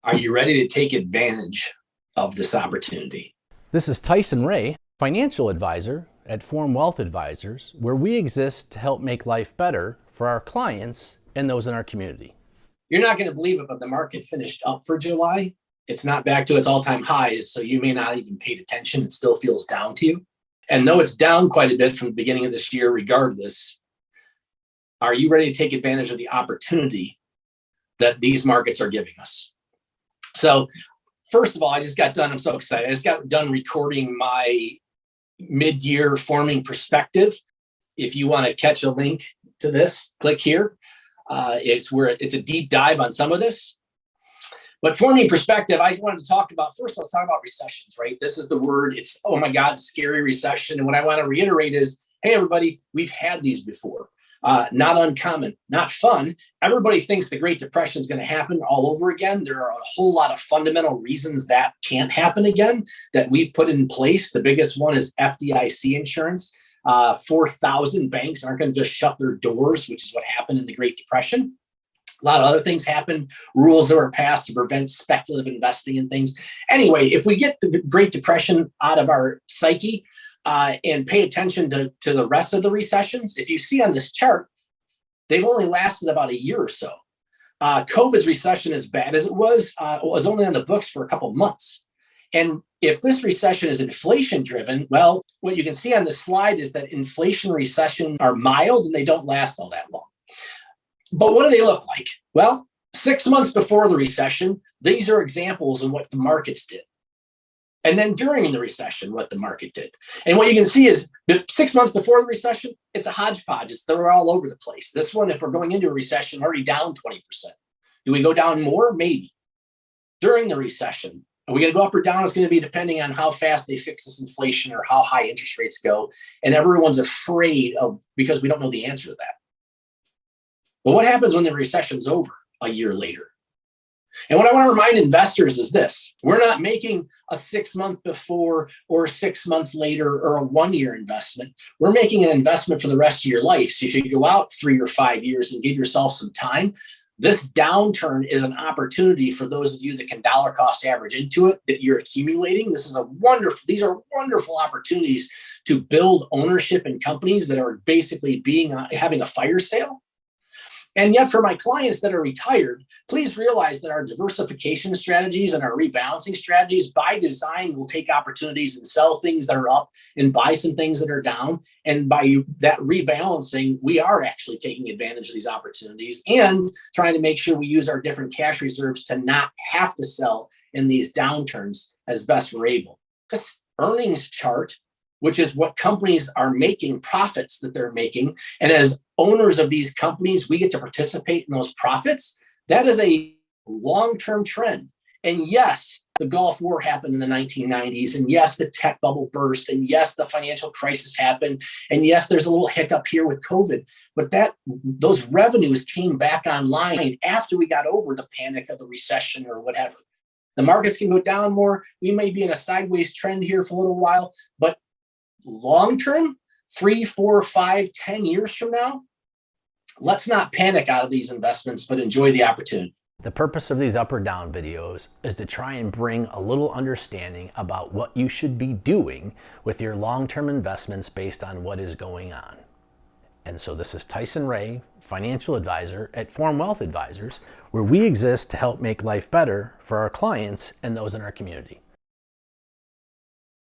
Are you ready to take advantage of this opportunity? This is Tyson Ray, financial advisor at Form Wealth Advisors, where we exist to help make life better for our clients and those in our community. You're not going to believe it, but the market finished up for July. It's not back to its all-time highs, so you may not even pay attention. It still feels down to you. And though it's down quite a bit from the beginning of this year, regardless, are you ready to take advantage of the opportunity that these markets are giving us? So first of all, I just got done. I'm so excited. I just got done recording my mid-year forming perspective. If you want to catch a link to this, click here. It's a deep dive on some of this. But forming perspective, I wanted to talk about, first, let's talk about recessions, right? This is the word. It's, oh my God, scary recession. And what I want to reiterate is, hey, everybody, we've had these before. Not uncommon, not fun. Everybody thinks the Great Depression is going to happen all over again. There are a whole lot of fundamental reasons that can't happen again that we've put in place. The biggest one is FDIC insurance. 4,000 banks aren't going to just shut their doors, which is what happened in the Great Depression. A lot of other things happened, rules that were passed to prevent speculative investing in things. Anyway, if we get the Great Depression out of our psyche, and pay attention to the rest of the recessions. If you see on this chart, they've only lasted about a year or so. COVID's recession, as bad as it was only on the books for a couple of months. And if this recession is inflation driven, well, what you can see on this slide is that inflation recessions are mild and they don't last all that long. But what do they look like? Well, 6 months before the recession, these are examples of what the markets did. And then during the recession, what the market did. And what you can see is 6 months before the recession, it's a hodgepodge. They're all over the place. This one, if we're going into a recession, already down 20%. Do we go down more? Maybe. During the recession, are we going to go up or down? It's going to be depending on how fast they fix this inflation or how high interest rates go. And everyone's afraid of, because we don't know the answer to that. But what happens when the recession's over a year later? And what I want to remind investors is this: we're not making a 6 month before or a 6 month later or a 1 year investment. We're making an investment for the rest of your life. So you should go out 3 or 5 years and give yourself some time. This downturn is an opportunity for those of you that can dollar cost average into it, that you're accumulating. These are wonderful opportunities to build ownership in companies that are basically having a fire sale. And yet for my clients that are retired, please realize that our diversification strategies and our rebalancing strategies by design will take opportunities and sell things that are up and buy some things that are down. And by that rebalancing, we are actually taking advantage of these opportunities and trying to make sure we use our different cash reserves to not have to sell in these downturns as best we're able. This earnings chart, which is what companies are making, profits that they're making. And as owners of these companies, we get to participate in those profits. That is a long-term trend. And yes, the Gulf War happened in the 1990s. And yes, the tech bubble burst. And yes, the financial crisis happened. And yes, there's a little hiccup here with COVID. But those revenues came back online after we got over the panic of the recession or whatever. The markets can go down more. We may be in a sideways trend here for a little while, but long-term, 3, 4, 5, 10 years from now, let's not panic out of these investments, but enjoy the opportunity. The purpose of these up or down videos is to try and bring a little understanding about what you should be doing with your long-term investments based on what is going on. And so this is Tyson Ray, financial advisor at Form Wealth Advisors, where we exist to help make life better for our clients and those in our community.